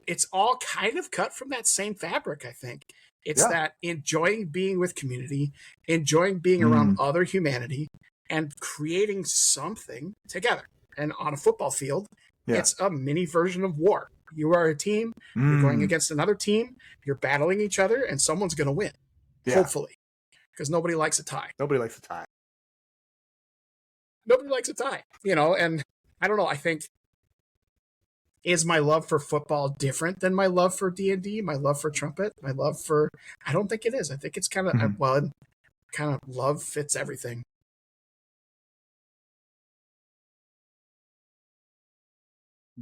it's all kind of cut from that same fabric, I think. It's that enjoying being with community, enjoying being around other humanity, and creating something together. And on a football field, it's a mini version of war. You are a team, you're going against another team, you're battling each other, and someone's going to win, hopefully, because nobody likes a tie. Nobody likes a tie. Nobody likes a tie, and I don't know, I think, is my love for football different than my love for D&D, my love for trumpet, my love for... I don't think it is. I think it's kind of, love fits everything.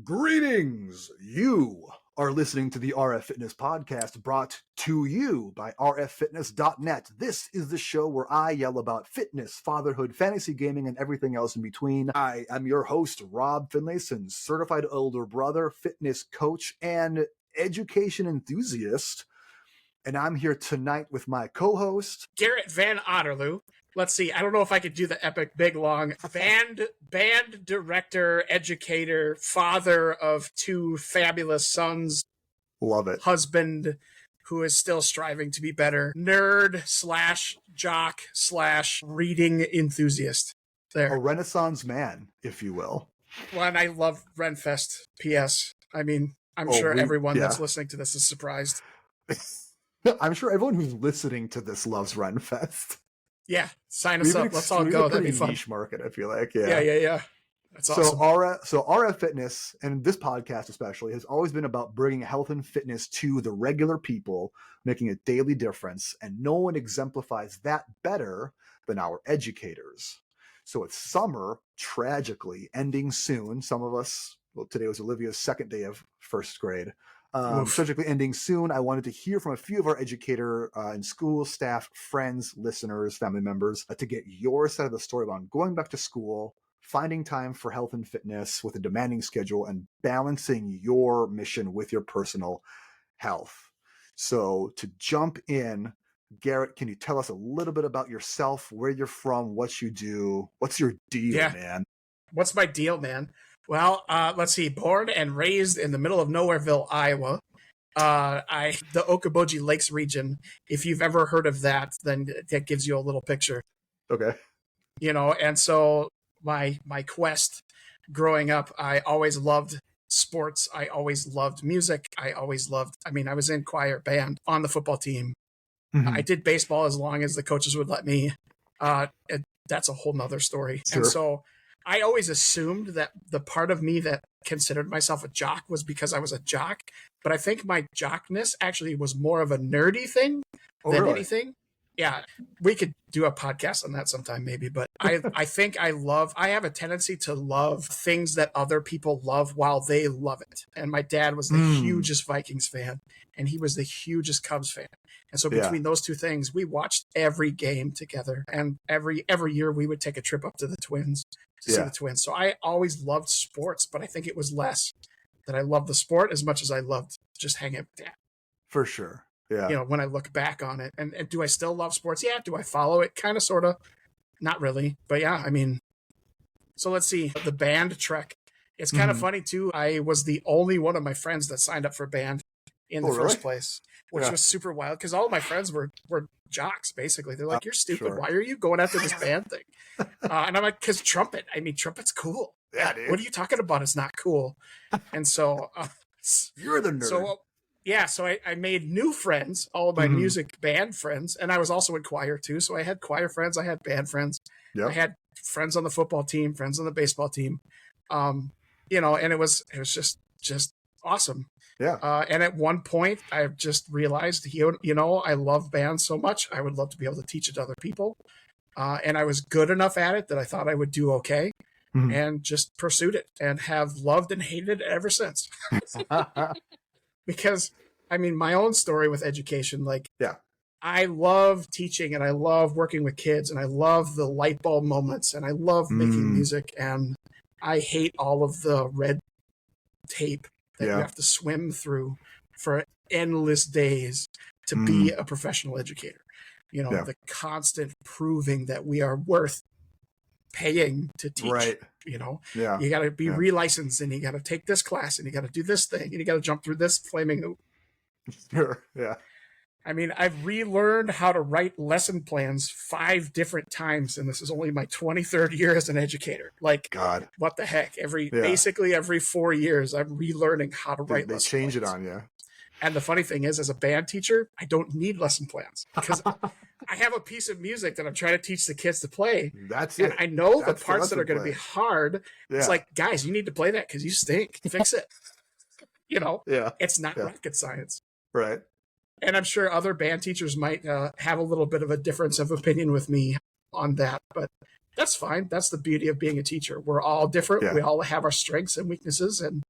Greetings! You are listening to the RF Fitness Podcast, brought to you by rffitness.net. This is the show where I yell about fitness, fatherhood, fantasy gaming, and everything else in between. I am your host, Rob Finlayson, certified older brother, fitness coach, and education enthusiast. And I'm here tonight with my co-host, Gerritt Van Otterloo. Let's see. I don't know if I could do the epic, big, long band director, educator, father of two fabulous sons. Love it. Husband who is still striving to be better. Nerd / jock / reading enthusiast. There. A Renaissance man, if you will. Well, and I love Renfest. P.S. I mean, I'm sure everyone that's listening to this is surprised. I'm sure everyone who's listening to this loves Renfest. Yeah, sign us up. Let's all go. That'd be fun. Niche market, I feel like. Yeah. That's awesome. So RF Fitness, and this podcast especially, has always been about bringing health and fitness to the regular people, making a daily difference, and no one exemplifies that better than our educators. So with summer tragically ending soon, some of us, well, today was Olivia's second day of first grade, tragically ending soon, I wanted to hear from a few of our educator and school staff, friends, listeners, family members, to get your side of the story about going back to school, finding time for health and fitness with a demanding schedule, and balancing your mission with your personal health. So to jump in, Gerritt, can you tell us a little bit about yourself, where you're from, what you do? What's your deal, man? What's my deal, man? Well, let's see. Born and raised in the middle of Nowhereville, Iowa. The Okoboji Lakes region. If you've ever heard of that, then that gives you a little picture. Okay. And so my quest growing up, I always loved sports. I always loved music. I was in choir, band, on the football team. Mm-hmm. I did baseball as long as the coaches would let me. That's a whole nother story. Sure. And so I always assumed that the part of me that considered myself a jock was because I was a jock, but I think my jockness actually was more of a nerdy thing than anything. Yeah, we could do a podcast on that sometime maybe, but I think I have a tendency to love things that other people love while they love it. And my dad was the hugest Vikings fan, and he was the hugest Cubs fan. And so between those two things, we watched every game together, and every year we would take a trip up to the Twins to see the Twins. So I always loved sports, but I think it was less that I loved the sport as much as I loved just hanging with Dad. For sure. Yeah. When I look back on it, and do I still love sports? Yeah. Do I follow it? Kind of, sort of. Not really. But yeah, I mean, so let's see. The band trek. It's kind of funny too. I was the only one of my friends that signed up for band in the first place, which was super wild because all of my friends were jocks, basically. They're like, you're stupid. Sure. Why are you going after this band thing? And I'm like, because trumpet. I mean, trumpet's cool. Yeah, dude. What are you talking about? It's not cool. And so... you're the nerd. So I made new friends, all of my music band friends, and I was also in choir too. So I had choir friends, I had band friends, I had friends on the football team, friends on the baseball team, and it was just awesome. Yeah. And at one point, I just realized, I love band so much, I would love to be able to teach it to other people, and I was good enough at it that I thought I would do okay, and just pursued it and have loved and hated it ever since. Because, I mean, my own story with education, I love teaching and I love working with kids and I love the light bulb moments and I love making music, and I hate all of the red tape that you have to swim through for endless days to be a professional educator. The constant proving that we are worth paying to teach. Right. Yeah. You got to be Yeah. relicensed, and you got to take this class, and you got to do this thing, and you got to jump through this flaming hoop. Sure. Yeah. I mean, I've relearned how to write lesson plans 5 different times, and this is only my 23rd year as an educator. Like, God. what the heck? Yeah. Basically every 4 years, I'm relearning how to write They lesson change plans. it on you. And the funny thing is, as a band teacher, I don't need lesson plans because I have a piece of music that I'm trying to teach the kids to play. That's And it. I know That's the parts that are going to be hard. Yeah. It's like, guys, you need to play that because you stink. Fix it. Yeah. It's not Yeah. rocket science. Right. And I'm sure other band teachers might have a little bit of a difference of opinion with me on that, but that's fine. That's the beauty of being a teacher. We're all different. Yeah. We all have our strengths and weaknesses. And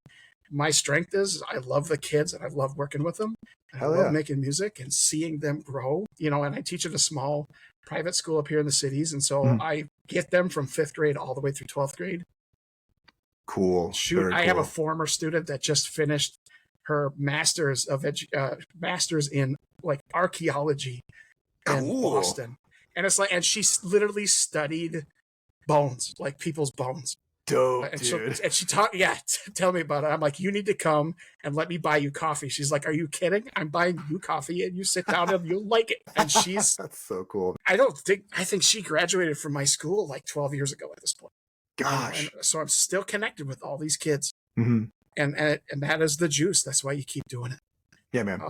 my strength is I love the kids and I love working with them. And I love making music and seeing them grow, and I teach at a small private school up here in the cities. And so I get them from 5th grade all the way through 12th grade. Cool. Shoot, I have a former student that just finished her master's in like archaeology in Boston. And it's like, and she literally studied bones, like people's bones. Dope, and dude. She taught, tell me about it. I'm like, you need to come and let me buy you coffee. She's like, are you kidding? I'm buying you coffee and you sit down and you'll like it. And she's, that's so cool. I think she graduated from my school like 12 years ago at this point. Gosh. And so I'm still connected with all these kids. Mm-hmm. And that is the juice. That's why you keep doing it. Yeah, man.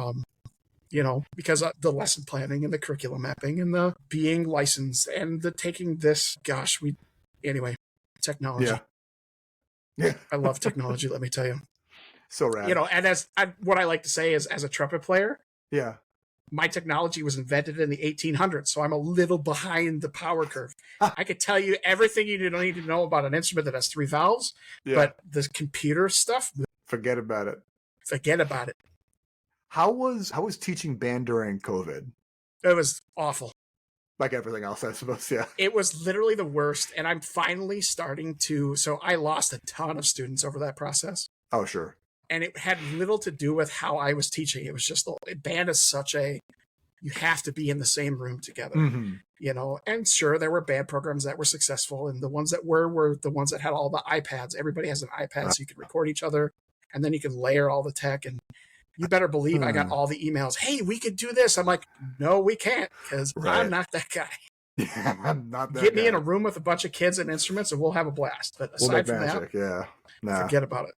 Because of the lesson planning and the curriculum mapping and the being licensed and the taking this, technology. Yeah. I love technology, let me tell you. So rad. And what I like to say is, as a trumpet player, yeah, my technology was invented in the 1800s, so I'm a little behind the power curve. I could tell you everything you need to know about an instrument that has 3 valves, but the computer stuff, forget about it. Forget about it. How was teaching band during COVID? It was awful. Like everything else, I suppose, yeah. It was literally the worst, and I'm finally starting to... So I lost a ton of students over that process. Oh, sure. And it had little to do with how I was teaching. It was just, band is such a... You have to be in the same room together, And sure, there were band programs that were successful, and the ones that were the ones that had all the iPads. Everybody has an iPad, so you can record each other, and then you can layer all the tech, and you better believe I got all the emails. Hey, we could do this. I'm like, no, we can't, because I'm not that guy. Yeah, I'm not that Get guy. me in a room with a bunch of kids and instruments, and we'll have a blast. But aside from magic, that, forget about it.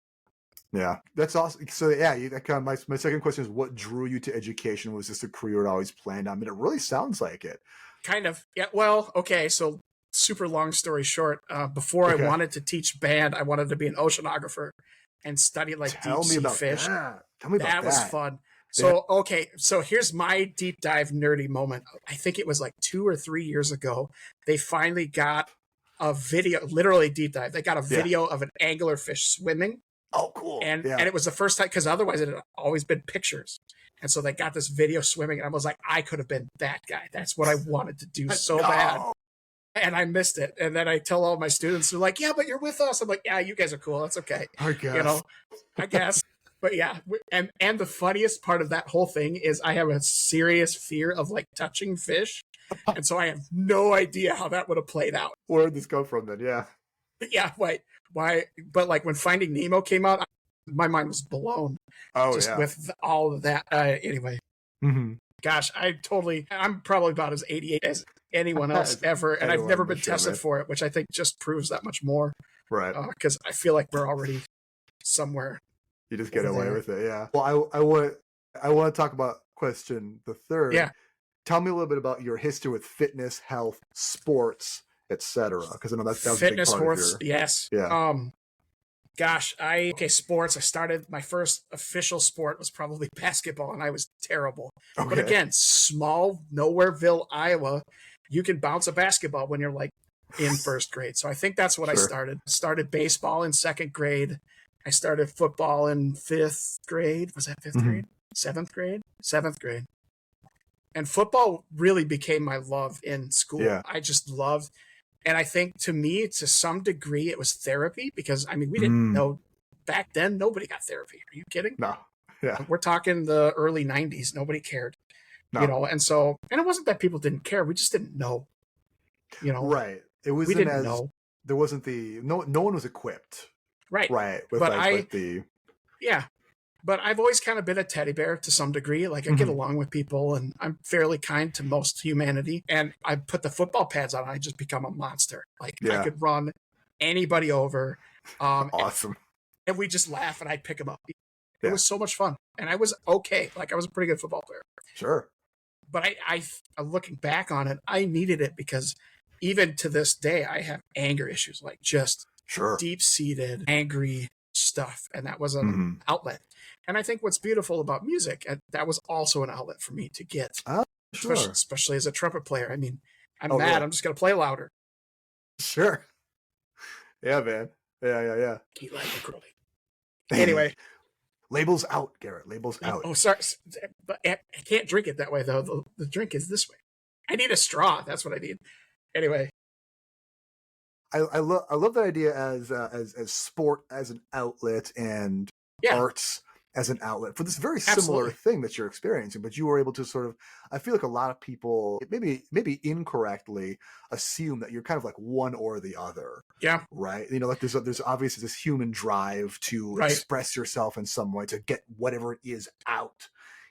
Yeah, that's awesome. So that kind of my second question is, what drew you to education? Was this a career you always planned on? I mean, it really sounds like it. Kind of. Yeah. Well, okay. So super long story short, before I wanted to teach band, I wanted to be an oceanographer and study like deep sea fish. Tell me about that. That was fun. So, okay. So here's my deep dive nerdy moment. I think it was like 2 or 3 years ago. They finally got a video, literally deep dive. They got a video of an anglerfish swimming. Oh, cool. And it was the first time, because otherwise it had always been pictures. And so they got this video swimming, and I was like, I could have been that guy. That's what I wanted to do so bad. And I missed it. And then I tell all my students, they're like, yeah, but you're with us. I'm like, yeah, you guys are cool. That's okay. I guess. I guess. But yeah. And the funniest part of that whole thing is I have a serious fear of like touching fish. And so I have no idea how that would have played out. Where did this come from then? Yeah. Yeah. Why? But like when Finding Nemo came out, my mind was blown. Oh, just with all of that. Anyway. Mm-hmm. Gosh, I'm probably about as 88 as anyone else ever. And I've never been tested for it, which I think just proves that much more. Right. Because I feel like we're already somewhere. You just get away with it. Yeah. Well, I want to talk about question the third. Yeah. Tell me a little bit about your history with fitness, health, sports, etc. Because I know that was fitness, a big part sports. of your... Yes. Yeah. Gosh, sports. I started, my first official sport was probably basketball, and I was terrible. Okay. But again, small, Nowhereville, Iowa, you can bounce a basketball when you're like in first grade. So I think that's what I started. Started baseball in 2nd grade. I started football in 5th grade. Was that 5th grade? 7th grade? 7th grade. And football really became my love in school. Yeah. I just loved. And I think to me, to some degree, it was therapy because, I mean, we didn't know back then, nobody got therapy. Are you kidding? No. Yeah. We're talking the early 90s. Nobody cared, and so, and it wasn't that people didn't care. We just didn't know, Right. It was we didn't know. there wasn't no one was equipped, Right. right, with But like the yeah, but I've always kind of been a teddy bear to some degree. Like I get Mhm. along with people and I'm fairly kind to most humanity. And I put the football pads on, I just become a monster. Like I Yeah, could run anybody over. Um, awesome. and we just laugh and I'd pick them up. It Yeah, was so much fun. And I was okay. Like I was a pretty good football player. sure. But looking back on it, I needed it because even to this day, I have anger issues, like just Sure. deep seated, angry stuff. And that was an Mhm. outlet. And I think what's beautiful about music, and that was also an outlet for me to get, Oh, sure. especially as a trumpet player. I mean, I'm Oh, mad. really? I'm just going to play louder. Sure. Yeah, man. Yeah. Eat like a curly. Anyway, Labels out, Gerritt. Labels out. oh, sorry. But I can't drink it that way, though. The drink is this way. I need a straw. That's what I need. Anyway, I love that idea as sport as an outlet and yeah, arts as an outlet for this very similar absolutely. thing that you're experiencing, but you were able to sort of, I feel like a lot of people maybe incorrectly assume that you're kind of like one or the other, Yeah, right? Like there's obviously this human drive to right, express yourself in some way, to get whatever it is out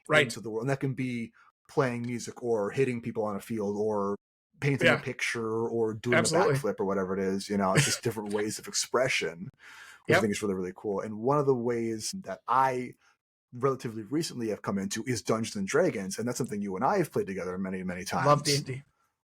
right. into the world, and that can be playing music or hitting people on a field or painting a Yeah, picture or doing a absolutely. backflip or whatever it is. It's just different ways of expression, which I Yep. think is really, really cool. And one of the ways that I relatively recently have come into is Dungeons and Dragons, and that's something you and I have played together many, many Love times. D&D.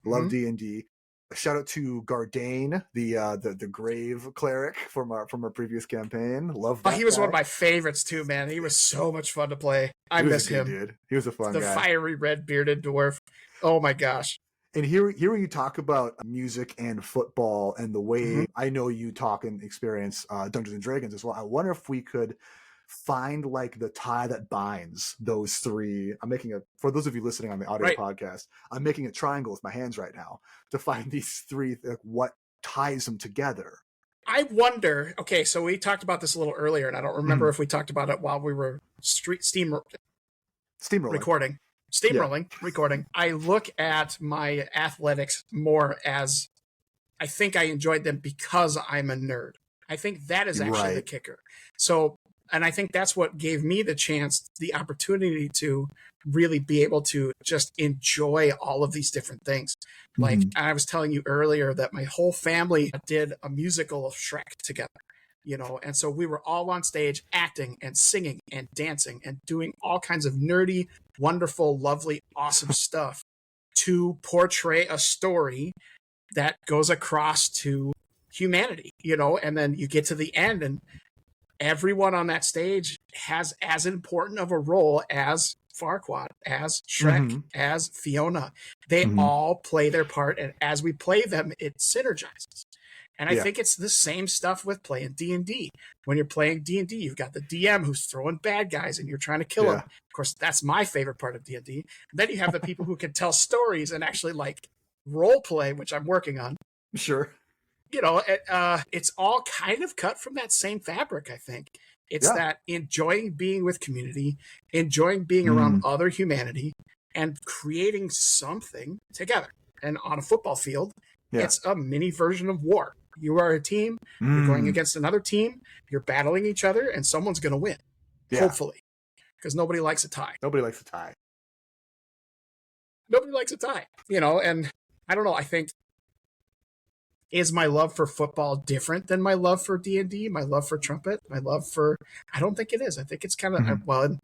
Love D&D. Shout out to Gardane, the grave cleric from our previous campaign. Love Oh, that he was one of guy. my favorites too, man. He was so much fun to play. I He was a miss good him. dude. He was a fun The guy. fiery red bearded dwarf. Oh my gosh. And hearing you talk about music and football and the Mm-hmm. way I know you talk and experience Dungeons and Dragons as well, I wonder if we could find like the tie that binds those three. For those of you listening on the audio Right. podcast, I'm making a triangle with my hands right now to find these three, like, what ties them together. I wonder. Okay, so we talked about this a little earlier, and I don't remember if we talked about it while we were Steamrolling. recording. Yeah. Steamrolling, recording. I look at my athletics more as I think I enjoyed them because I'm a nerd. I think that is actually the Right. kicker. So, and I think that's what gave me the chance, the opportunity to really be able to just enjoy all of these different things. Like Mhm. I was telling you earlier that my whole family did a musical of Shrek together, and so we were all on stage acting and singing and dancing and doing all kinds of nerdy, wonderful, lovely, awesome stuff to portray a story that goes across to humanity, and then you get to the end and everyone on that stage has as important of a role as Farquaad, as Shrek, Mhm. as Fiona. They Mhm. all play their part, and as we play them, it synergizes. And I Yeah. think it's the same stuff with playing D&D. When you're playing D&D, you've got the DM who's throwing bad guys and you're trying to kill them. Yeah. Of course, that's my favorite part of D&D. Then you have the people who can tell stories and actually like role play, which I'm working on. Sure. It's all kind of cut from that same fabric, I think. It's Yeah. that enjoying being with community, enjoying being around Mm. other humanity, and creating something together. And on a football field, Yeah. it's a mini version of war. You are a team, you're going Mm. against another team, you're battling each other, and someone's going to win, Yeah. hopefully, because nobody likes a tie. Nobody likes to tie. Nobody likes a tie, and I don't know. I think is my love for football different than my love for D&D, my love for trumpet, I don't think it is. I think it's kind of, Mhm.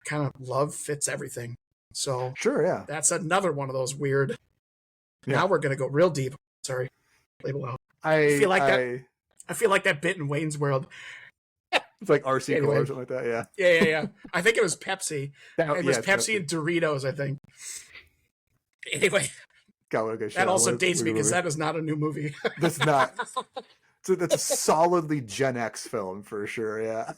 kind of love fits everything. So Sure. Yeah. that's another one of those weird, Yeah. now we're going to go real deep. Sorry. Label out. I I feel like that, I I feel like that bit in Wayne's World. It's like RC Cola Anyway. or something like that. Yeah. Yeah. I think it was Pepsi. It was Yeah, Pepsi and Doritos, I think. Anyway, God, what a good show. that also What a dates me weird because movie. that is not a new movie. That's not. So that's a solidly Gen X film for sure. Yeah.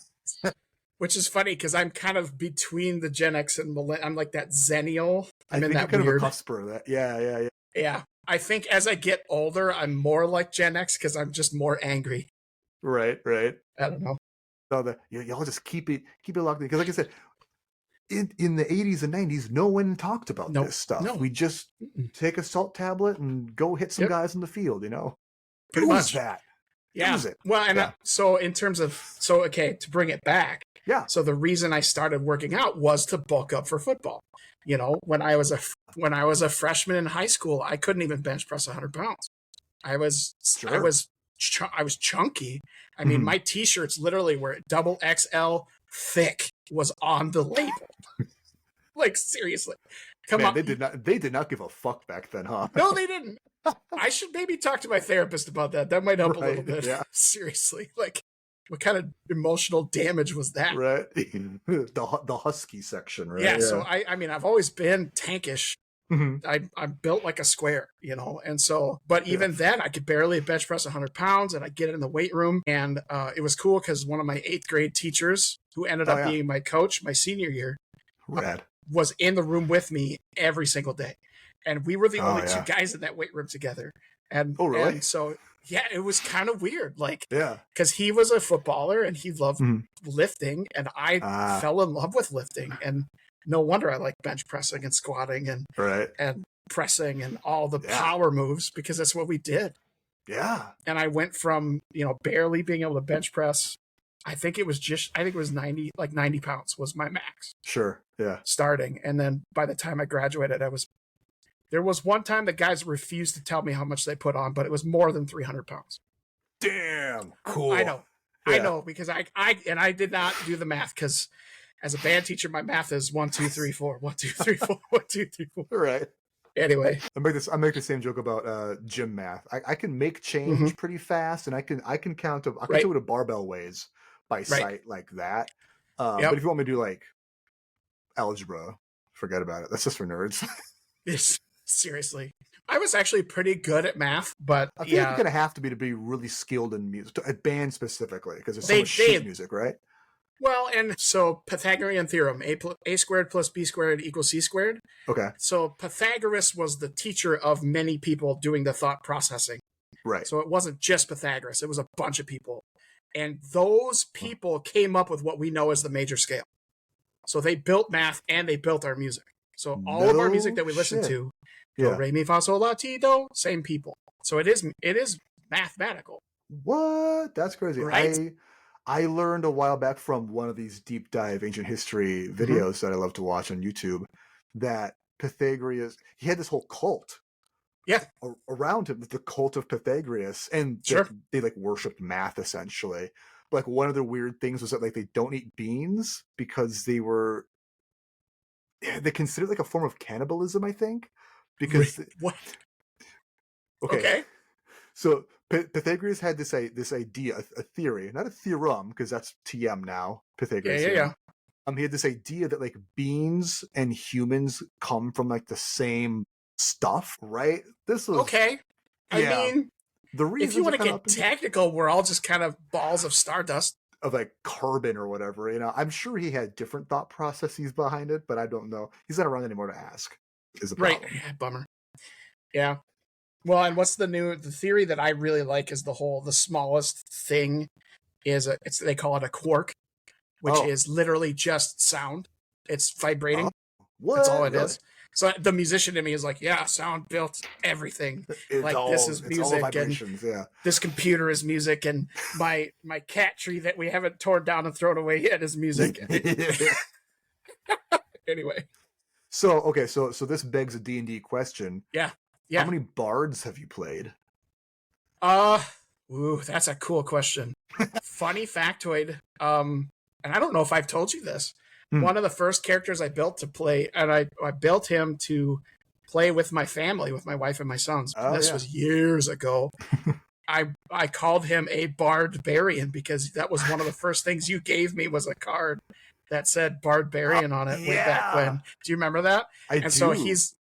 Which is funny because I'm kind of between the Gen X and I'm like that Zennial. I'm I in think you're that kind of a weird. cusper of that. Yeah. Yeah. I think as I get older, I'm more like Gen X because I'm just more angry. Right. I don't know. So y'all just keep it locked in, because, like I said, in the 80s and 90s, no one talked about Nope. this stuff. No. We just Mm-mm. take a salt tablet and go hit some Yep. guys in the field. pretty Who was much. that? Yeah. Who was it? Well, and Yeah. so in terms of, okay, to bring it back. Yeah. So the reason I started working out was to bulk up for football. You know, when I was a freshman in high school, I couldn't even bench press 100 pounds. I was chunky. I mean, my t-shirts literally were double XL thick was on the label. Like, seriously. Come on. They did not give a fuck back then, huh? No, they didn't. I should maybe talk to my therapist about that. That might help a little bit. Yeah. Seriously. Like, what kind of emotional damage was that? Right. The husky section, right? Yeah. So I mean, I've always been tankish. Mm-hmm. I'm built like a square, you know, and so, but even then I could barely bench press 100 pounds and I get it in the weight room. And it was cool because one of my 8th grade teachers who ended up being my coach my senior year was in the room with me every single day. And we were the only 2 guys in that weight room together. And, and so, yeah, it was kind of weird. Like, because he was a footballer and he loved lifting and I fell in love with lifting. And no wonder I like bench pressing and squatting and pressing and all the power moves because that's what we did. Yeah. And I went from, you know, barely being able to bench press. I think it was 90 pounds was my max. Sure. Yeah. Starting. And then by the time I graduated, there was one time that guys refused to tell me how much they put on, but it was more than 300 pounds. Damn. Cool. I know. Yeah. I know because I did not do the math because as a band teacher, my math is 1, 2, 3, 4, 1, 2, 3, 4, 1, 2, 3, 4. Right. Anyway, I make the same joke about gym math. I can make change pretty fast, and I can count to tell what a barbell weighs by sight like that. But if you want me to do like algebra, forget about it. That's just for nerds. Yes, seriously. I was actually pretty good at math, but I feel like you're gonna have to be really skilled in music, at band specifically, because there's so much sheet music, right? Well, and so Pythagorean theorem, a squared plus b squared equals c squared. Okay. So Pythagoras was the teacher of many people doing the thought processing. Right. So it wasn't just Pythagoras. It was a bunch of people. And those people came up with what we know as the major scale. So they built math and they built our music. So all of our music that we listen to, do, re, mi, fa, sol, la, ti, do, same people. So it is mathematical. What? That's crazy. Right? I learned a while back from one of these deep dive ancient history videos that I love to watch on YouTube that Pythagoras, he had this whole cult around him, the cult of Pythagoras, and they like worshipped math essentially. Like one of the weird things was that like they don't eat beans because they considered like a form of cannibalism, I think. Because what? Okay. So Pythagoras had this idea, a theory, not a theorem, because that's TM now. Pythagoras. Yeah. He had this idea that like beans and humans come from like the same stuff, right? This was okay. I mean, the reason if you want to get technical, we're all just kind of balls of stardust. Of like carbon or whatever, you know. I'm sure he had different thought processes behind it, but I don't know. He's not around anymore to ask. Is the problem. Right? Yeah, bummer. Yeah. Well, and what's the theory that I really like is the smallest thing is they call it a quark, which is literally just sound. It's vibrating. What? That's all it is. So the musician in me is like, yeah, sound built everything. This is music, and this computer is music, and my cat tree that we haven't torn down and thrown away yet is music. Anyway. So this begs a D&D question. Yeah. How many bards have you played? That's a cool question. Funny factoid. And I don't know if I've told you this. One of the first characters I built to play, and I built him to play with my family, with my wife and my sons. This was years ago. I called him a barbarian because that was one of the first things you gave me was a card that said barbarian on it way back when. Do you remember that? I do. So he's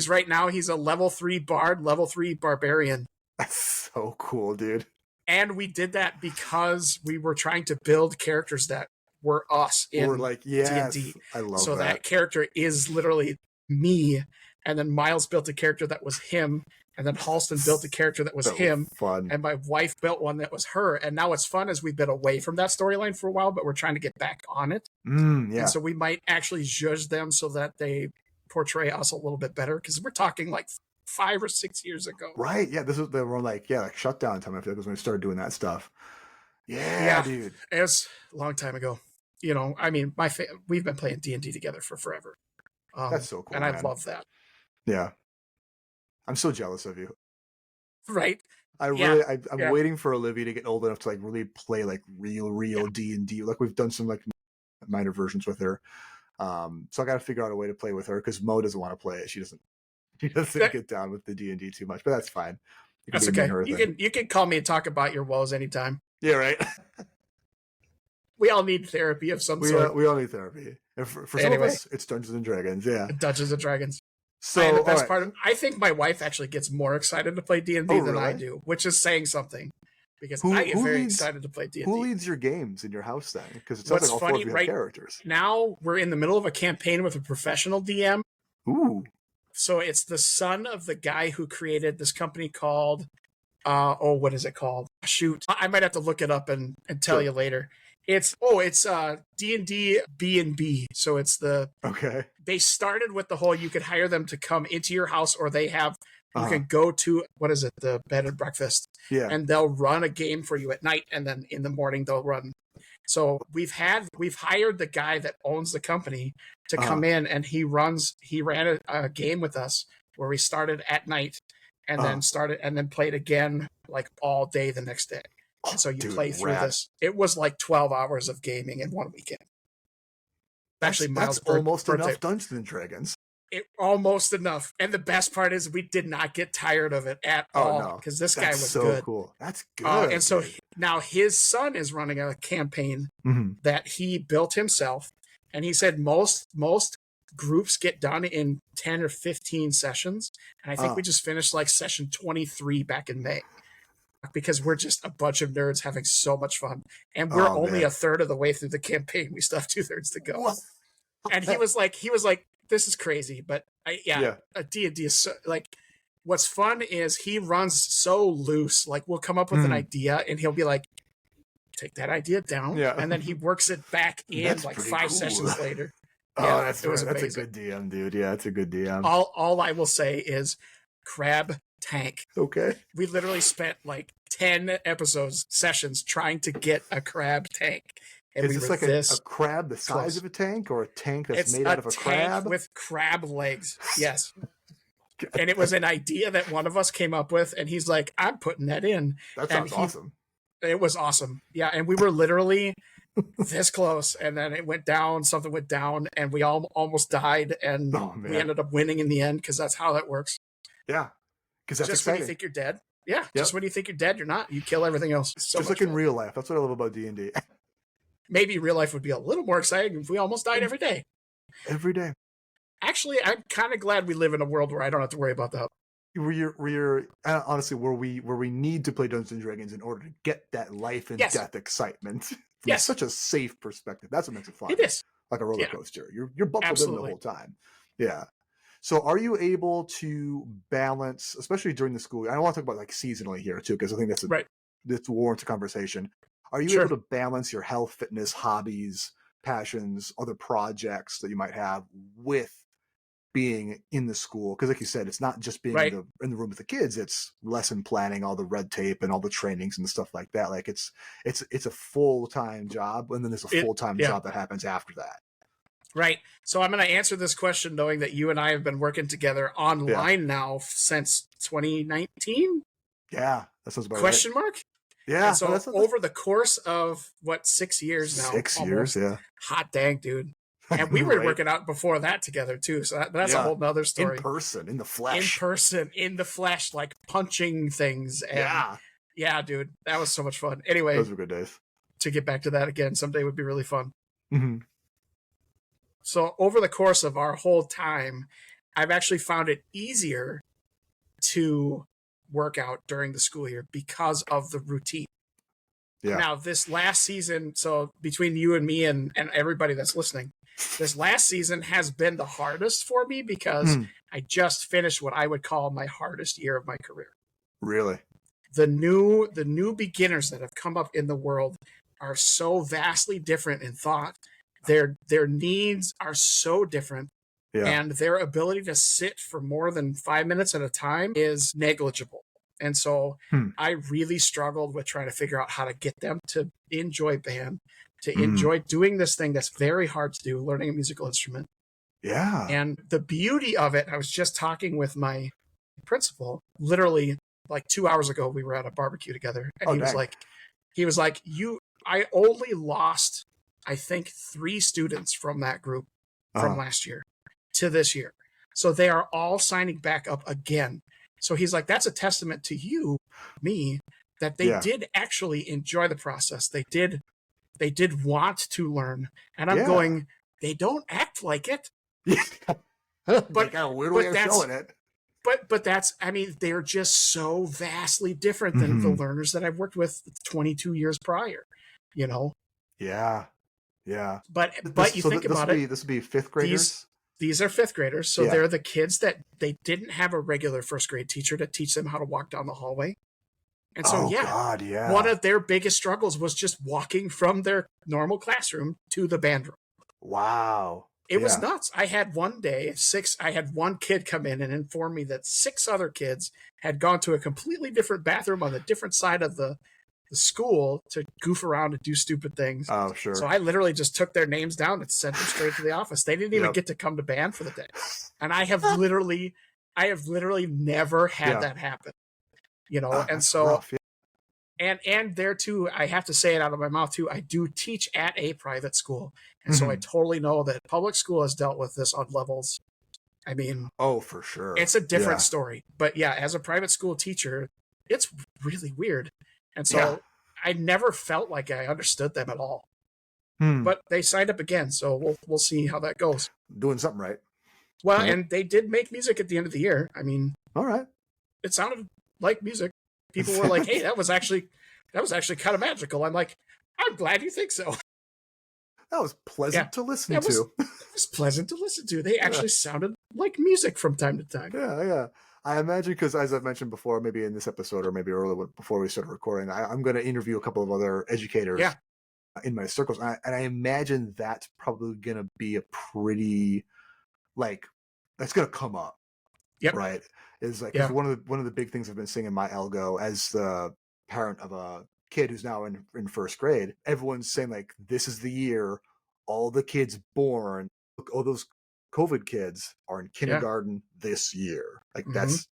right now, he's a level 3 bard, level 3 barbarian. That's so cool, dude. And we did that because we were trying to build characters that were us in D&D. I love that. So that character is literally me, and then Miles built a character that was him, and then Halston built a character that was him, fun. And my wife built one that was her. And now what's fun is we've been away from that storyline for a while, but we're trying to get back on it. And so we might actually judge them so that they portray us a little bit better, because we're talking like 5 or 6 years ago. Right. Yeah. This was the one like shutdown time. I feel like was when we started doing that stuff. Yeah, Yeah, dude. it was a long time ago. I mean, we've been playing D&D together for forever. That's so cool, and I man. love that. Yeah. I'm so jealous of you. Right? I'm waiting for Olivia to get old enough to like really play like real D&D. Like we've done some like minor versions with her. So I got to figure out a way to play with her because Mo doesn't want to play it. She doesn't get down with the D&D too much, but that's fine. That's okay. You can call me and talk about your woes anytime. Yeah, right. We all need therapy of some sort. We all need therapy. And for some of us, it's Dungeons and Dragons. Yeah, Dungeons and Dragons. So the best part, I think my wife actually gets more excited to play D&D than I do, which is saying something. Because I get very excited to play D&D. Who leads your games in your house then? Because it sounds like all four of you have characters. Now we're in the middle of a campaign with a professional DM. Ooh. So it's the son of the guy who created this company called, what is it called? Shoot. I might have to look it up and tell you later. It's D&D B&B. So it's okay. They started with the whole, you could hire them to come into your house, or they have, you can go to, the bed and breakfast. Yeah. And they'll run a game for you at night, and then in the morning they'll run. So we've hired the guy that owns the company to come in, and he ran a game with us where we started at night and then played again like all day the next day. And so you play through this. It was like 12 hours of gaming in one weekend. Actually, that's almost enough Dungeons and Dragons. Almost enough. And the best part is we did not get tired of it at all, because this guy was so good. Cool. That's good. And so now his son is running a campaign that he built himself. And he said most groups get done in 10 or 15 sessions. And I think we just finished like session 23 back in May. Because we're just a bunch of nerds having so much fun. And we're only a third of the way through the campaign. We still have 2/3 to go. What? And he was like, this is crazy. But a D&D is so, like, what's fun is he runs so loose. Like, we'll come up with an idea and he'll be like, take that idea down. Yeah. And then he works it back in like 5 sessions later. That's a good DM, dude. Yeah, that's a good DM. All I will say is crab tank. Okay. We literally spent like 10 sessions trying to get a crab tank. And is this like a crab the size of a tank, or a tank that's made out of a crab? With crab legs. Yes. And it was an idea that one of us came up with, and he's like, I'm putting that in. That sounds awesome. It was awesome. Yeah, and we were literally this close, and then it went down, something went down, and we all almost died, and we ended up winning in the end, because that's how that works. Yeah. Because that's just exciting. When you think you're dead. Yeah, just when you think you're dead, you're not. You kill everything else. Just like in real life. That's what I love about D&D. Maybe real life would be a little more exciting if we almost died every day. Every day. Actually, I'm kind of glad we live in a world where I don't have to worry about that. Honestly, where we need to play Dungeons and Dragons in order to get that life and death excitement. From such a safe perspective. That's what makes it fun. It is. Like a roller coaster. You're buckled in the whole time. Yeah. So are you able to balance, especially during the school? I don't want to talk about like seasonally here too, because I think that's warrants a conversation. Are you able to balance your health, fitness, hobbies, passions, other projects that you might have with being in the school? Because like you said, it's not just being in the room with the kids. It's lesson planning, all the red tape and all the trainings and stuff like that. Like it's a full-time job, and then there's a full-time job that happens after that. Right. So I'm going to answer this question knowing that you and I have been working together online now since 2019. Yeah, that sounds about Question mark? Yeah. And so over the course of 6 years now. 6 years, yeah. Hot dang, dude. And we were working out before that together too. So that's a whole nother story. In person, in the flesh. In the flesh, like punching things. And yeah, dude. That was so much fun. Anyway. Those were good days. To get back to that again someday would be really fun. Mm-hmm. So over the course of our whole time, I've actually found it easier to work out during the school year because of the routine. Yeah. Now, this last season, so between you and me and everybody that's listening, this last season has been the hardest for me because I just finished what I would call my hardest year of my career. Really? The new beginners that have come up in the world are so vastly different in thought. Their needs are so different Yeah. and their ability to sit for more than 5 minutes at a time is negligible. And so I really struggled with trying to figure out how to get them to enjoy band, to enjoy doing this thing that's very hard to do, learning a musical instrument. Yeah. And the beauty of it, I was just talking with my principal, literally like 2 hours ago, we were at a barbecue together, and he was like, I only lost, I think, 3 students from that group from last year to this year. So they are all signing back up again. So he's like, that's a testament to you, me, that they did actually enjoy the process. They did want to learn. And I'm going, they don't act like it. But kind of weird way of showing it. But that's, I mean, they're just so vastly different than the learners that I've worked with 22 years prior, you know? Yeah. Yeah. But you think about it. This would be 5th graders? These are 5th graders. So they're the kids that they didn't have a regular 1st grade teacher to teach them how to walk down the hallway. And so, one of their biggest struggles was just walking from their normal classroom to the band room. Wow. It was nuts. I had one kid come in and inform me that 6 other kids had gone to a completely different bathroom on the different side of the school to goof around and do stupid things. Oh, sure. So I literally just took their names down and sent them straight to the office. They didn't even get to come to band for the day. And I have literally never had that happen. You know, and so rough, and there too, I have to say it out of my mouth too, I do teach at a private school. And so I totally know that public school has dealt with this on levels. I mean, for sure. It's a different story. But yeah, as a private school teacher, it's really weird. And so I never felt like I understood them at all. But they signed up again, so we'll see how that goes. Doing something right. Well, and they did make music at the end of the year. I mean, all right. It sounded like music. People were like, "Hey, that was actually kind of magical." I'm like, "I'm glad you think so." That was pleasant to listen to. It was pleasant to listen to. They actually sounded like music from time to time. Yeah. I imagine, because as I've mentioned before, maybe in this episode or maybe earlier before we started recording, I'm going to interview a couple of other educators in my circles. And I imagine that's probably going to be a pretty, that's going to come up. Yep. Right. Is one of the big things I've been seeing in my algo as the parent of a kid who's now in 1st grade. Everyone's saying this is the year all the kids born, all those COVID kids are in kindergarten this year. That's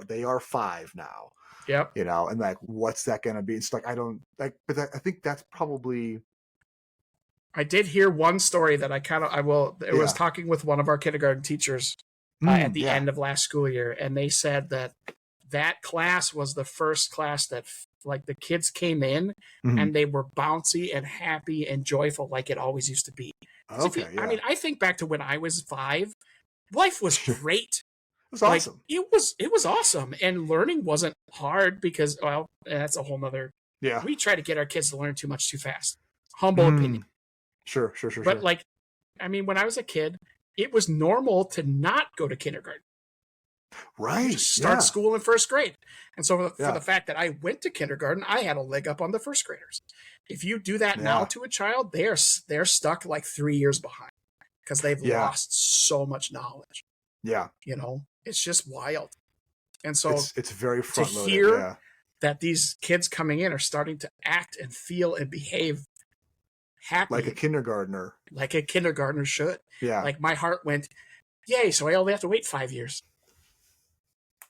they are 5 now. Yep. You know, and what's that going to be? It's I don't but I think that's probably. I did hear one story that I was talking with one of our kindergarten teachers at the end of last school year, and they said that class was the first class that the kids came in and they were bouncy and happy and joyful like it always used to be. I mean, I think back to when I was 5, life was great. It was awesome. It was awesome, and learning wasn't hard because, well, that's a whole nother. Yeah, we try to get our kids to learn too much too fast. Humble opinion. Sure. But I mean, when I was a kid, it was normal to not go to kindergarten. Right. Just start school in 1st grade. And so for the fact that I went to kindergarten, I had a leg up on the 1st graders. If you do that now to a child, they're stuck 3 years behind because they've lost so much knowledge. Yeah. You know, it's just wild. And so it's very front loaded. To hear that these kids coming in are starting to act and feel and behave happy. Like a kindergartner. Like a kindergartner should. Yeah. My heart went, yay, so I only have to wait 5 years.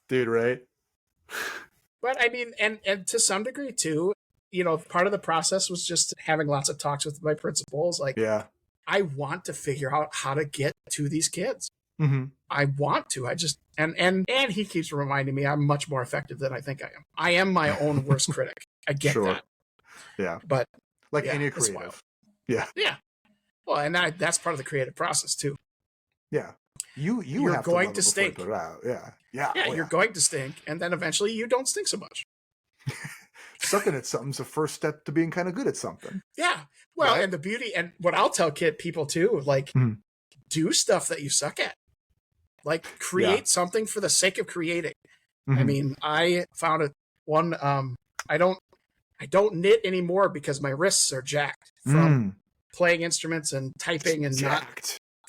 Dude, right? But I mean, and to some degree too, you know, part of the process was just having lots of talks with my principals. I want to figure out how to get to these kids. I want to. I just and he keeps reminding me I'm much more effective than I think I am. I am my own worst critic. I get that. Yeah. But any creative. Yeah. Yeah. Well, and that's part of the creative process too. Yeah. You're have going to stink. Yeah. You're going to stink, and then eventually you don't stink so much. Sucking at something's the first step to being kind of good at something. Yeah. Well, and the beauty, and what I'll tell people too, do stuff that you suck at. Create something for the sake of creating. I mean, I found one. I don't knit anymore because my wrists are jacked from playing instruments and typing and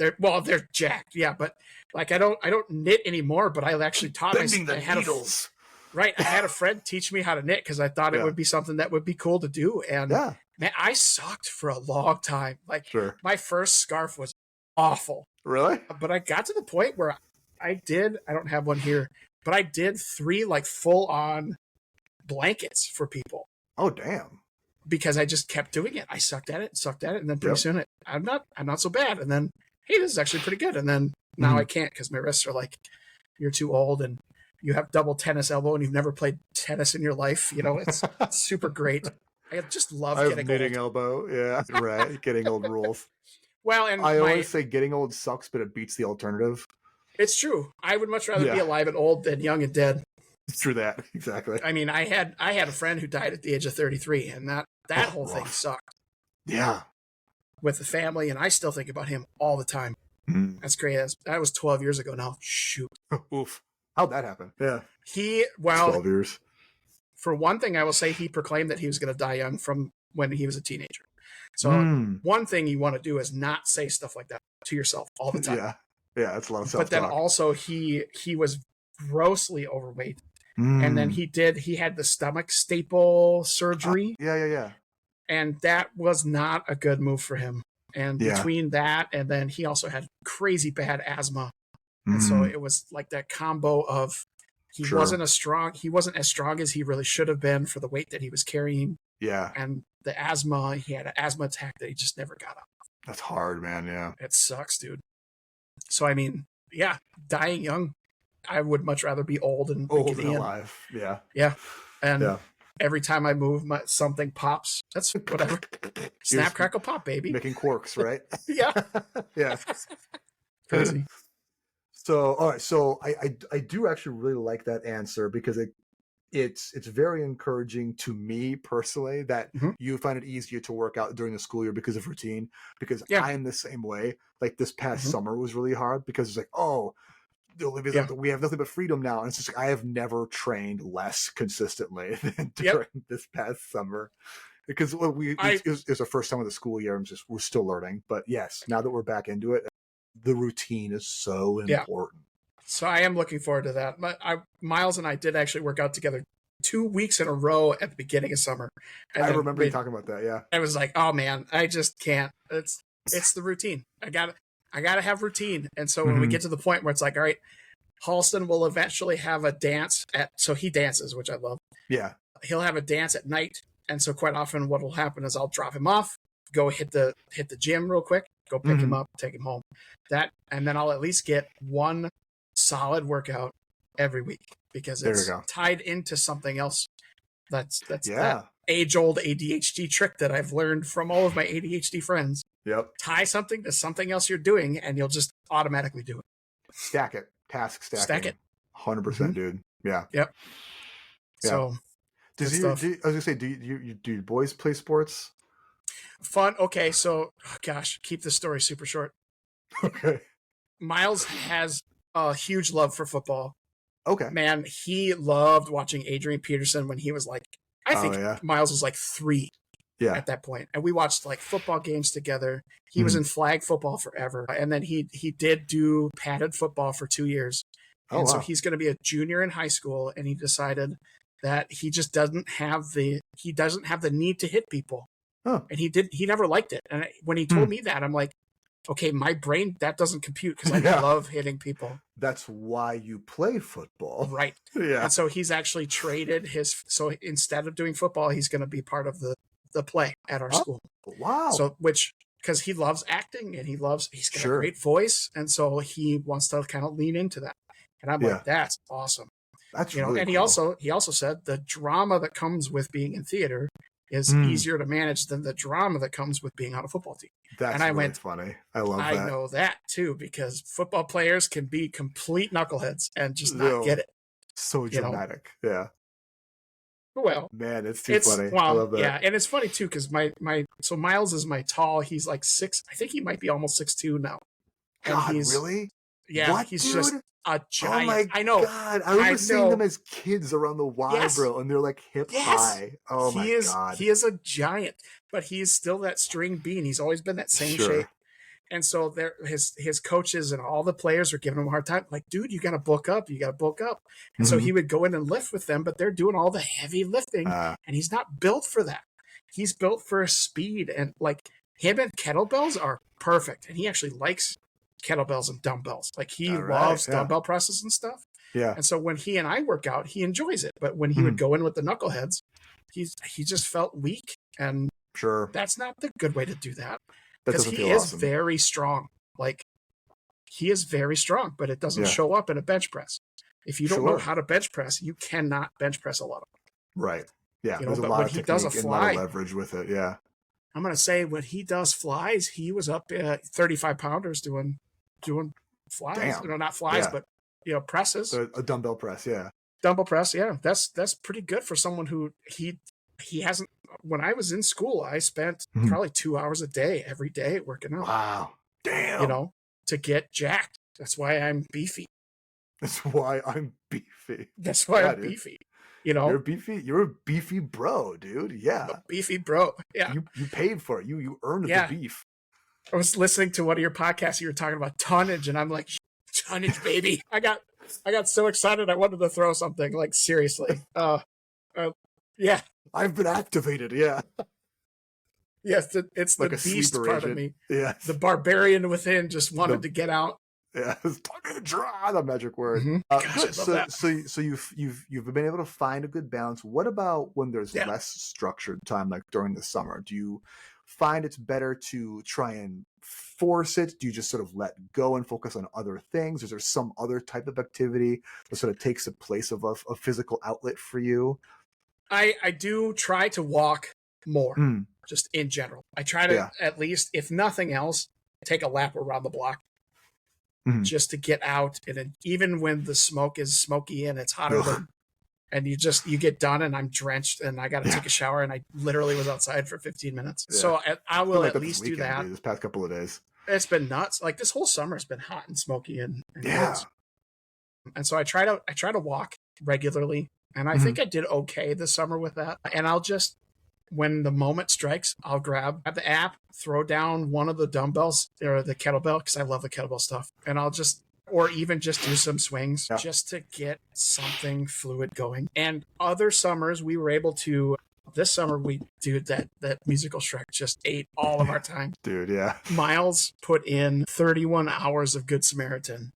they're jacked, yeah. But like I don't knit anymore. But I actually taught Bending the I had needles. right. I had a friend teach me how to knit because I thought it would be something that would be cool to do. And Yeah, man, I sucked for a long time. Like sure. my first scarf was awful, Really? but I got to the point where I don't have one here, but I did 3 like full on blankets for people Oh, damn. because I just kept doing it. I sucked at it, and then pretty Yep. soon I'm not so bad. And then, hey, this is actually pretty good. And then now I can't because my wrists are like, you're too old and you have double tennis elbow and you've never played tennis in your life. You know, it's super great. I just love I have getting knitting old. elbow. Yeah, right. Getting old rules. Well, and I always say getting old sucks, but it beats the alternative. it's true. I would much rather be Yeah. alive and old than young and dead. True that. Exactly. I mean, I had a friend who died at the age of 33, and that whole thing rough. sucked Yeah. with the family, and I still think about him all the time. That's great. That was 12 years ago now. Shoot. Oof. How'd that happen? Yeah. 12 years. For one thing, I will say he proclaimed that he was going to die young from when he was a teenager. So one thing you want to do is not say stuff like that to yourself all the time. Yeah. Yeah, that's a lot of self-talk. But then also he was grossly overweight. And then he had the stomach staple surgery. Yeah. And that was not a good move for him. And between that and then he also had crazy bad asthma. And so it was like that combo of he wasn't as strong as he really should have been for the weight that he was carrying. Yeah. And the asthma, he had an asthma attack that he just never got up. That's hard, man. Yeah. It sucks, dude. So I mean, yeah, dying young. I would much rather be old and than alive. Yeah. Yeah. And every time I move, something pops. That's whatever. Snap, crackle, pop, baby. Making quirks, right? Yeah. Yeah. Crazy. So, all right. So I do actually really like that answer because it's very encouraging to me personally that you find it easier to work out during the school year because of routine. Because I am the same way. Like this past summer was really hard because it's like, oh, we have nothing but freedom now. And it's just like, I have never trained less consistently than during this past summer. Because it was the first time of the school year. We're still learning. But yes, now that we're back into it, the routine is so important. So I am looking forward to that. Miles and I did actually work out together 2 weeks in a row at the beginning of summer. And I remember you talking about that. Yeah. I was like, oh man, I just can't. It's the routine. I gotta have routine. And so when we get to the point where it's like, all right, Halston will eventually have a dance so he dances, which I love. Yeah. He'll have a dance at night. And so quite often what will happen is I'll drop him off, go hit the gym real quick, go pick him up, take him home. And then I'll at least get one solid workout every week because it's tied into something else. That's that age-old ADHD trick that I've learned from all of my ADHD friends. Yep. Tie something to something else you're doing, and you'll just automatically do it. Stack it. Task stacking. Stack it. 100%, dude. Yeah. Yep. Yeah. So, I was gonna say, do you boys play sports? Fun. Okay, so gosh, keep this story super short. Okay. Miles has a huge love for football. Okay. Man, he loved watching Adrian Peterson when he was like, I think Miles was like 3 at that point. And we watched like football games together. He was in flag football forever. And then he did do padded football for 2 years. And so he's going to be a junior in high school. And he decided that he just doesn't have the need to hit people. Huh. And he never liked it. And when he told me that, I'm like, okay, my brain, that doesn't compute because I love hitting people. That's why you play football. Right. Yeah. And so he's actually traded so instead of doing football, he's going to be part of the play at our school. Wow. So, because he loves acting and he's got a great voice. And so he wants to kind of lean into that. And I'm like, that's awesome. That's really and cool. he also said the drama that comes with being in theater is easier to manage than the drama that comes with being on a football team. That's really funny. I love that. I know that too, because football players can be complete knuckleheads and just not get it. So dramatic. Yeah. Well, man, it's too funny. Well, I love that. Yeah, and it's funny too because so Miles is my tall. He's like 6. I think he might be almost 6'2" now. And God, really? Yeah, what, he's dude? just a giant. Oh my I know. God, I remember seeing them as kids around the Y, bro, and they're like hip high. Oh my God, he is a giant, but he is still that string bean. He's always been that same shape. And so there, his coaches and all the players were giving him a hard time. Like, dude, you got to bulk up. You got to bulk up. And so he would go in and lift with them, but they're doing all the heavy lifting, and he's not built for that. He's built for speed, and like him and kettlebells are perfect. And he actually likes kettlebells and dumbbells. Like he loves dumbbell presses and stuff. Yeah. And so when he and I work out, he enjoys it. But when he would go in with the knuckleheads, he just felt weak, and that's not the good way to do that. Because he is very strong. Like, he is very strong, but it doesn't show up in a bench press. If you don't know how to bench press, you cannot bench press a lot of them. Right. Yeah. You know, but when he does a fly, and a lot of leverage with it. Yeah. I'm going to say when he does flies, he was up 35 pounders doing flies. Damn. You know, not flies, but, you know, presses. So a dumbbell press. Yeah. Dumbbell press. Yeah. That's pretty good for someone who he hasn't. When I was in school, I spent probably 2 hours a day, every day working out. Wow. Damn. You know, to get jacked. That's why I'm beefy. That's why I'm beefy. That's why I'm beefy. You know, you're a beefy bro, dude. Yeah. I'm a beefy bro. Yeah. You paid for it. You earned the beef. I was listening to one of your podcasts. You were talking about tonnage, and I'm like, tonnage, baby. I got so excited. I wanted to throw something, like, seriously. Yeah. I've been activated, yeah. Yes, it's like the beast part agent. of me. Yeah. The barbarian within just wanted to get out. Yeah, the magic word. Gosh, I love that. So you've been able to find a good balance. What about when there's less structured time, like during the summer? Do you find it's better to try and force it? Do you just sort of let go and focus on other things? Is there some other type of activity that sort of takes the place of a physical outlet for you? I do try to walk more, just in general. I try to, at least, if nothing else, take a lap around the block just to get out. And even when the smoke is smoky and it's hotter than, and you get done and I'm drenched and I got to take a shower, and I literally was outside for 15 minutes. Yeah. So I will at least do that. This past couple of days. It's been nuts. Like, this whole summer has been hot and smoky and cold. And so I try to walk regularly. And I think I did okay this summer with that. And I'll just, when the moment strikes, I'll grab the app, throw down one of the dumbbells or the kettlebell, because I love the kettlebell stuff. And I'll just, or even just do some swings just to get something fluid going. And other summers we were able to, this summer we do that musical Shrek just ate all of our time. Dude, yeah. Miles put in 31 hours of Good Samaritan,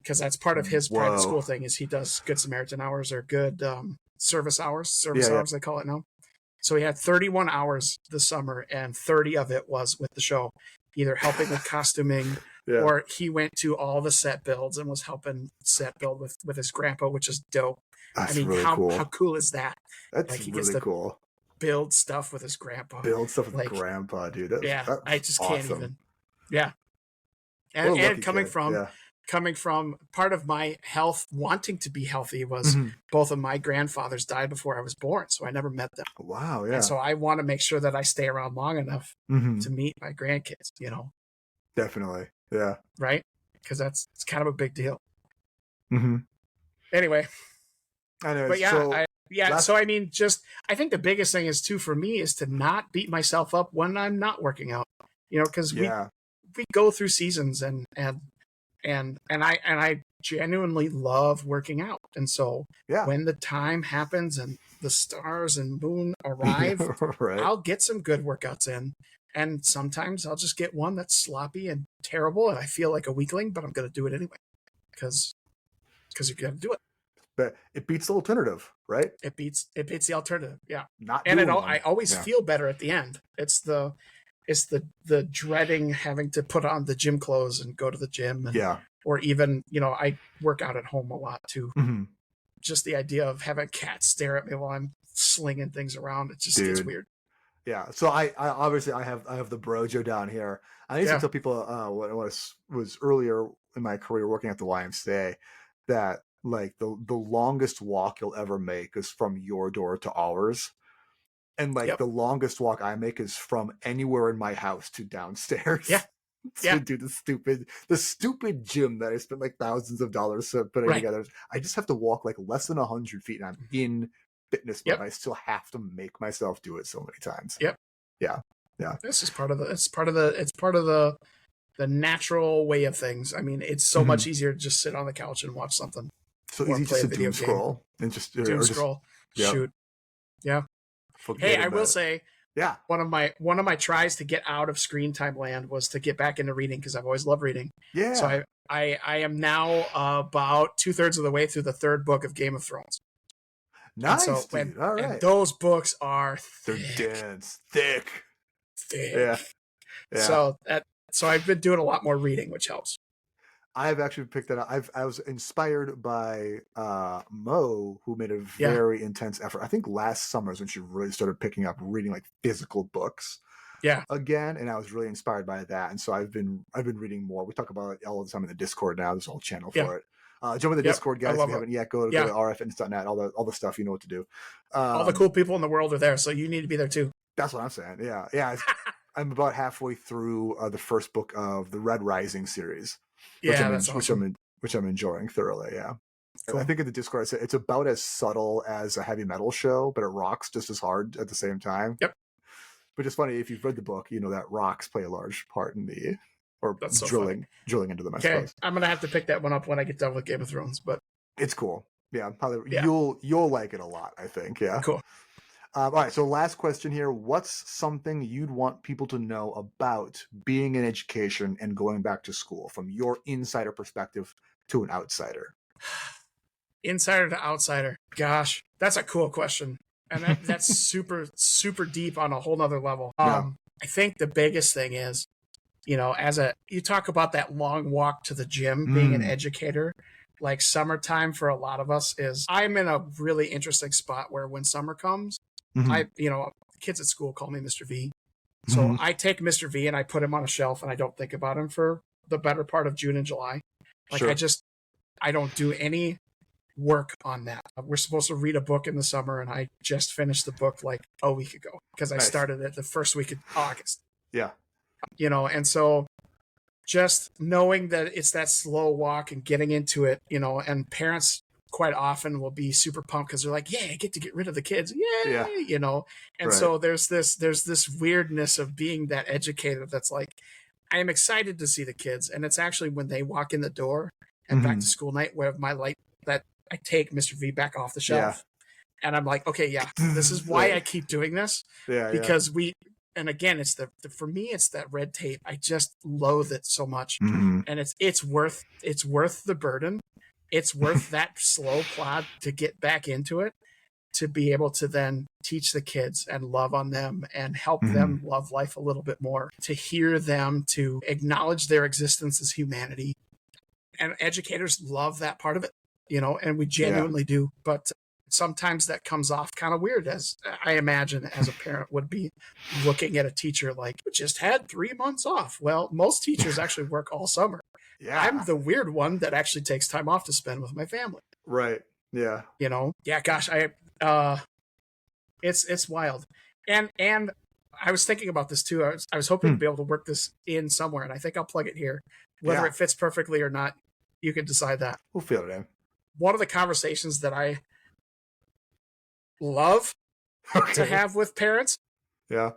because that's part of his private school thing, is he does Good Samaritan hours, or good service hours they call it now. So he had 31 hours this summer, and 30 of it was with the show, either helping with costuming or he went to all the set builds and was helping set build with his grandpa, which is dope. That's really cool. How cool is that? That's like, he really gets to cool. Build stuff with his grandpa. Build stuff with grandpa, dude. That's I just awesome. can't even. Yeah. And coming from part of my health, wanting to be healthy, was both of my grandfathers died before I was born, so I never met them. Wow, yeah. And so I want to make sure that I stay around long enough to meet my grandkids, you know. Definitely, yeah. Right? Because it's kind of a big deal. I Anyway. know. But so I mean, just, I think the biggest thing is, too, for me, is to not beat myself up when I'm not working out. You know, because we go through seasons, and I genuinely love working out. And so when the time happens and the stars and moon arrive, I'll get some good workouts in. And sometimes I'll just get one that's sloppy and terrible, and I feel like a weakling, but I'm going to do it anyway, because you got to do it. But it beats the alternative, right? It beats the alternative. Yeah. I always feel better at the end. It's the dreading having to put on the gym clothes and go to the gym. And, or even, you know, I work out at home a lot too. Just the idea of having cats stare at me while I'm slinging things around, it just gets weird. Yeah. So I obviously I have the brojo down here. I used to tell people when I was earlier in my career working at the YMCA that, like, the longest walk you'll ever make is from your door to ours. And like the longest walk I make is from anywhere in my house to downstairs. To do the stupid gym that I spent like thousands of dollars putting together. I just have to walk like less than 100 feet, and I'm in fitness mode. I still have to make myself do it so many times. Yeah. This is part of the the natural way of things. I mean, it's so much easier to just sit on the couch and watch something So or easy play just a to video doom game. scroll and just Doom scroll, yeah. shoot, yeah. Forget Hey, I about will it. say, Yeah. one of my tries to get out of screen time land was to get back into reading because I've always loved reading. Yeah. So I am now about 2/3 of the way through the third book of Game of Thrones. Nice, and so, dude. All right. and those books are They're dense, thick. Yeah. So I've been doing a lot more reading, which helps. I've actually picked that up. I was inspired by Mo, who made a Yeah. very intense effort. I think last summer is when she really started picking up reading like physical books Yeah. again, and I was really inspired by that. And so I've been reading more. We talk about it all the time in the Discord now. There's a whole channel for it. Jump in the Discord, guys. If you haven't yet, go to rfitness.net. All the stuff, you know what to do. All the cool people in the world are there, so you need to be there too. That's what I'm saying. Yeah. I'm about halfway through the first book of the Red Rising series. Yeah, that's awesome. Which I'm enjoying thoroughly. Yeah, cool. I think in the Discord I said it's about as subtle as a heavy metal show, but it rocks just as hard at the same time. Yep. But it's funny, if you've read the book, you know that rocks play a large part in the so drilling into them. I suppose. I'm gonna have to pick that one up when I get done with Game of Thrones, but it's cool. Yeah, you'll like it a lot. I think. Yeah. Cool. All right, so last question here. What's something you'd want people to know about being in education and going back to school from your insider perspective to an outsider? Insider to outsider. Gosh, that's a cool question. And that's super, super deep on a whole nother level. I think the biggest thing is, you talk about that long walk to the gym, being an educator. Like summertime for a lot of us I'm in a really interesting spot where when summer comes, kids at school call me Mr. V. So I take Mr. V and I put him on a shelf and I don't think about him for the better part of June and July. Like sure. I don't do any work on that. We're supposed to read a book in the summer and I just finished the book like a week ago because I started it the first week of August. Yeah. And so just knowing that it's that slow walk and getting into it, and parents quite often will be super pumped because they're like, yeah, I get to get rid of the kids. Yay! And so there's this weirdness of being that educator that's like, I am excited to see the kids. And it's actually when they walk in the door and back to school night where my light that I take Mr. V back off the shelf. And I'm like, okay, this is why I keep doing this. Because and again, it's for me, it's that red tape. I just loathe it so much. And it's worth the burden. It's worth that slow plod to get back into it, to be able to then teach the kids and love on them and help them love life a little bit more, to hear them, to acknowledge their existence as humanity. And educators love that part of it, and we genuinely do. But sometimes that comes off kind of weird, as I imagine as a parent would be looking at a teacher like, just had 3 months off. Well, most teachers actually work all summer. Yeah. I'm the weird one that actually takes time off to spend with my family. Right. Yeah. Yeah, gosh, it's wild. And I was thinking about this too. I was hoping to be able to work this in somewhere, and I think I'll plug it here. Whether it fits perfectly or not, you can decide that. We'll feel it in. One of the conversations that I love to have with parents. Yeah.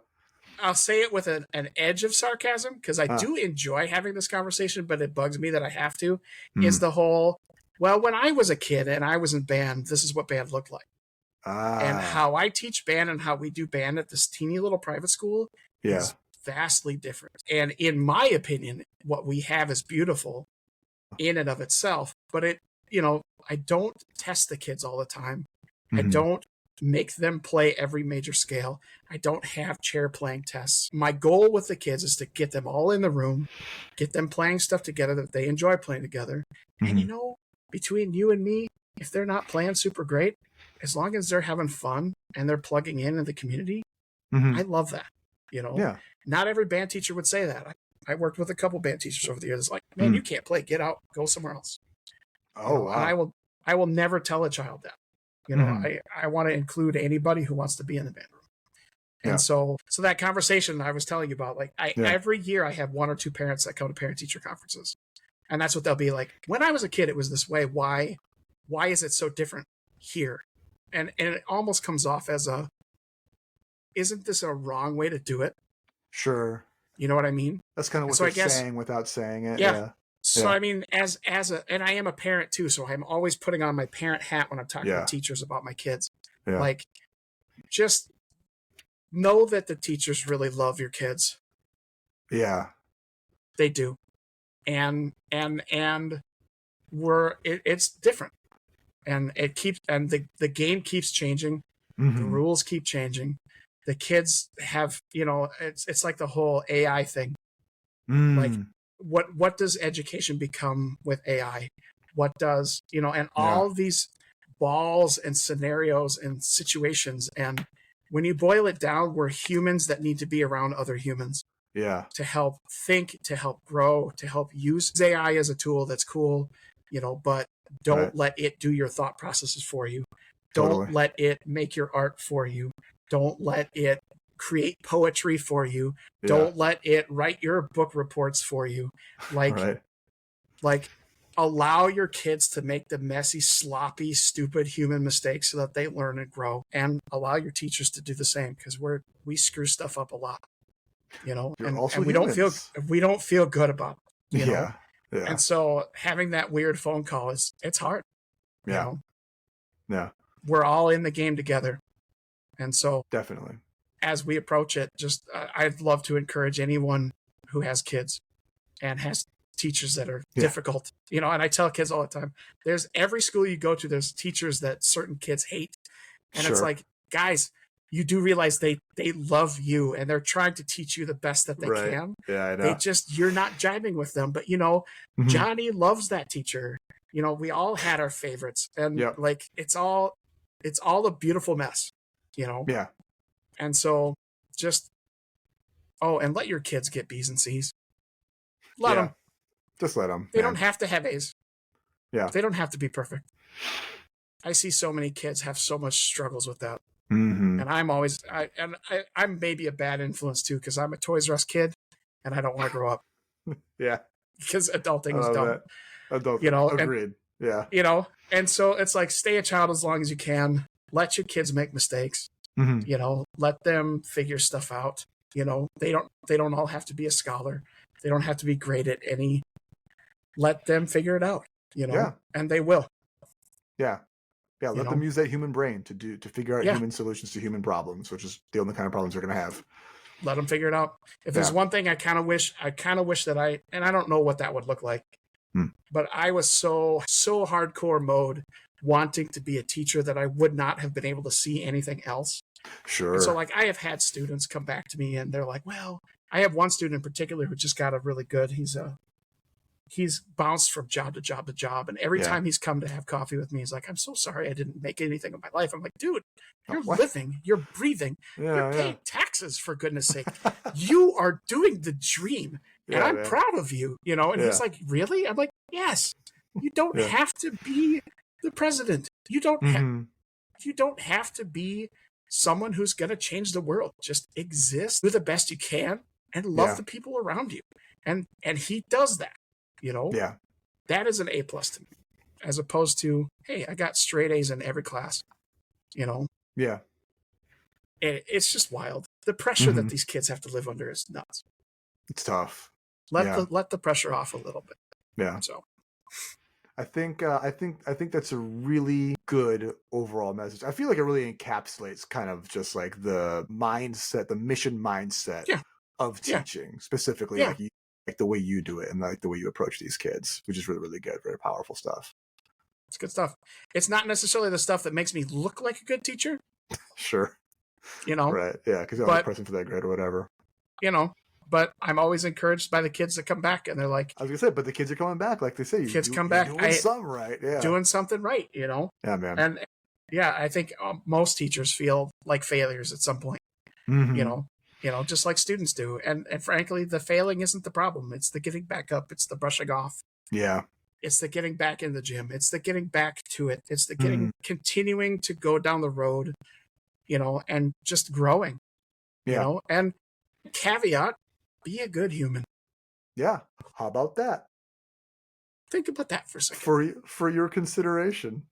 I'll say it with an edge of sarcasm because I do enjoy having this conversation, but it bugs me that I have to, is the whole, well, when I was a kid and I was in band, this is what band looked like. And how I teach band and how we do band at this teeny little private school is vastly different. And in my opinion, what we have is beautiful in and of itself, but I don't test the kids all the time. I don't make them play every major scale. I don't have chair playing tests. My goal with the kids is to get them all in the room, get them playing stuff together that they enjoy playing together. And between you and me, if they're not playing super great, as long as they're having fun and they're plugging in the community, I love that. Not every band teacher would say that. I worked with a couple band teachers over the years. It's like, man, you can't play. Get out. Go somewhere else. Wow. And I will never tell a child that. I want to include anybody who wants to be in the band room. And so that conversation I was telling you about, like every year I have 1 or 2 parents that come to parent teacher conferences. And that's what they'll be like. When I was a kid, it was this way. Why is it so different here? And it almost comes off as isn't this a wrong way to do it? Sure. You know what I mean? That's kind of And what so they're I guess, saying without saying it. yeah. Yeah. So Yeah. I mean, and I am a parent too, so I'm always putting on my parent hat when I'm talking to Yeah. teachers about my kids. Yeah. Like, just know that the teachers really love your kids. Yeah. They do. And it's different. And the game keeps changing. The Mm-hmm. rules keep changing. The kids have, it's like the whole AI thing. Like, Mm. what does education become with AI? What does, and Yeah. all these balls and scenarios and situations. And when you boil it down, we're humans that need to be around other humans Yeah. to help think, to help grow, to help use AI as a tool that's cool, but Right. don't let it do your thought processes for you. Don't Totally. let it make your art for you. Don't let it create poetry for you. Yeah. Don't let it write your book reports for you. Like, Right. like allow your kids to make the messy, sloppy, stupid human mistakes so that they learn and grow, and allow your teachers to do the same, because we screw stuff up a lot, You're and also we don't feel humans. good about it, Yeah. and Yeah. so having that weird phone call it's hard. you Yeah. know Yeah. we're all in the game together, and so Definitely. as we approach it, just I'd love to encourage anyone who has kids and has teachers that are Yeah. difficult, and I tell kids all the time, there's every school you go to, there's teachers that certain kids hate, and it's Sure. like, guys, you do realize they love you and they're trying to teach you the best that they Right. can. Yeah, I They know. just, you're not jiving with them, but Mm-hmm. Johnny loves that teacher. We all had our favorites, and Yep. like it's all a beautiful mess, Yeah. and so just and let your kids get B's and C's. Let Yeah. them. Just let them, They don't man. have to have A's. Yeah. They don't have to be perfect. I see so many kids have so much struggles with that. Mm-hmm. And I'm maybe a bad influence too, because I'm a Toys R Us kid and I don't want to grow up Yeah. because adulting I is love dumb, that. Adulting. and Agreed. Yeah. and so it's like, stay a child as long as you can. Let your kids make mistakes. Mm-hmm. Let them figure stuff out. They don't all have to be a scholar. They don't have to be great at any. Let them figure it out, Yeah. and they will, Yeah. Yeah. you Let them know. use that human brain to figure out Yeah, human solutions to human problems, which is the only kind of problems they're gonna have. let them figure it out. If there's Yeah. one thing I kind of wish that and I don't know what that would look like, Hmm. but I was so hardcore mode wanting to be a teacher that I would not have been able to see anything else. And so, Sure. like, I have had students come back to me and they're like, well, I have one student in particular who just got a really good, he's bounced from job to job to job. And every Yeah. time he's come to have coffee with me, he's like, I'm so sorry I didn't make anything of my life. I'm like, dude, Oh, you're what? living, you're breathing, you're Yeah. paying taxes, for goodness sake. You are doing the dream. And Yeah, I'm man. proud of you, And he's Yeah. like, really? I'm like, yes. You don't Yeah. have to be the president. Mm-hmm. You don't have to be someone who's going to change the world. Just exist, do the best you can, and love Yeah. the people around you. And he does that. Yeah. That is an A plus to me, as opposed to, hey, I got straight A's in every class. Yeah. It's just wild. The pressure that Mm-hmm. these kids have to live under is nuts. It's tough. Let Yeah. the pressure off a little bit. Yeah. So I think that's a really good overall message. I feel like it really encapsulates kind of just like the mindset, the mission mindset yeah, of yeah, teaching, specifically yeah. like the way you do it and like the way you approach these kids, which is really, really good, very powerful stuff. It's good stuff. It's not necessarily the stuff that makes me look like a good teacher, Sure. Right. Yeah, because you're only but present for that grade or whatever. but I'm always encouraged by the kids that come back and they're like, I was gonna say, but the kids are coming back, like they say. kids come You're back, doing something right. Yeah. doing something right, Yeah, man. And yeah, I think most teachers feel like failures at some point, Mm-hmm. just like students do. And frankly, the failing isn't the problem. It's the getting back up. It's the brushing off. Yeah. It's the getting back in the gym. It's the getting back to it. It's the Mm-hmm. continuing to go down the road, and just growing, Yeah. and caveat, be a good human. Yeah. How about that? Think about that for a second. For your consideration.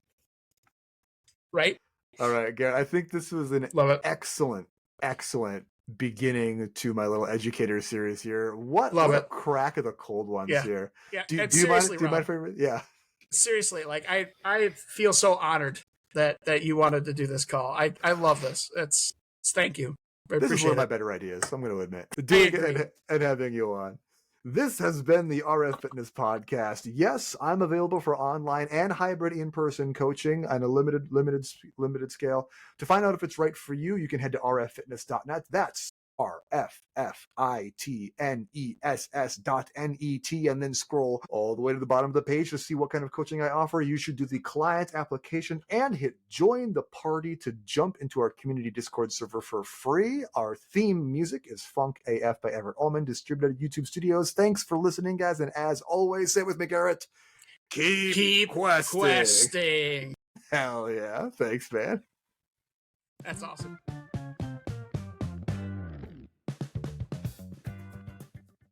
Right? All right, Garrett. I think this was an Love it. excellent beginning to my little educator series here. What Love a it. crack of the cold ones Yeah. here. Yeah. Do And you mind? seriously, Do you mind Rob, favorite? Yeah. seriously, like I feel so honored that you wanted to do this call. I love this. It's thank you. I This is one appreciate of my it. better ideas, I'm going to admit. I Doing it agree. and having you on. This has been the RF Fitness Podcast. Yes, I'm available for online and hybrid in-person coaching on a limited scale. To find out if it's right for you, you can head to rffitness.net. That's rffitness.net, and then scroll all the way to the bottom of the page to see what kind of coaching I offer. You should do the client application and hit join the party to jump into our community Discord server for free. Our theme music is Funk AF by Everett Ullman, distributed at YouTube Studios. Thanks for listening, guys, and as always, say with me, Gerritt, keep questing. questing. Hell yeah. Thanks, man. That's awesome.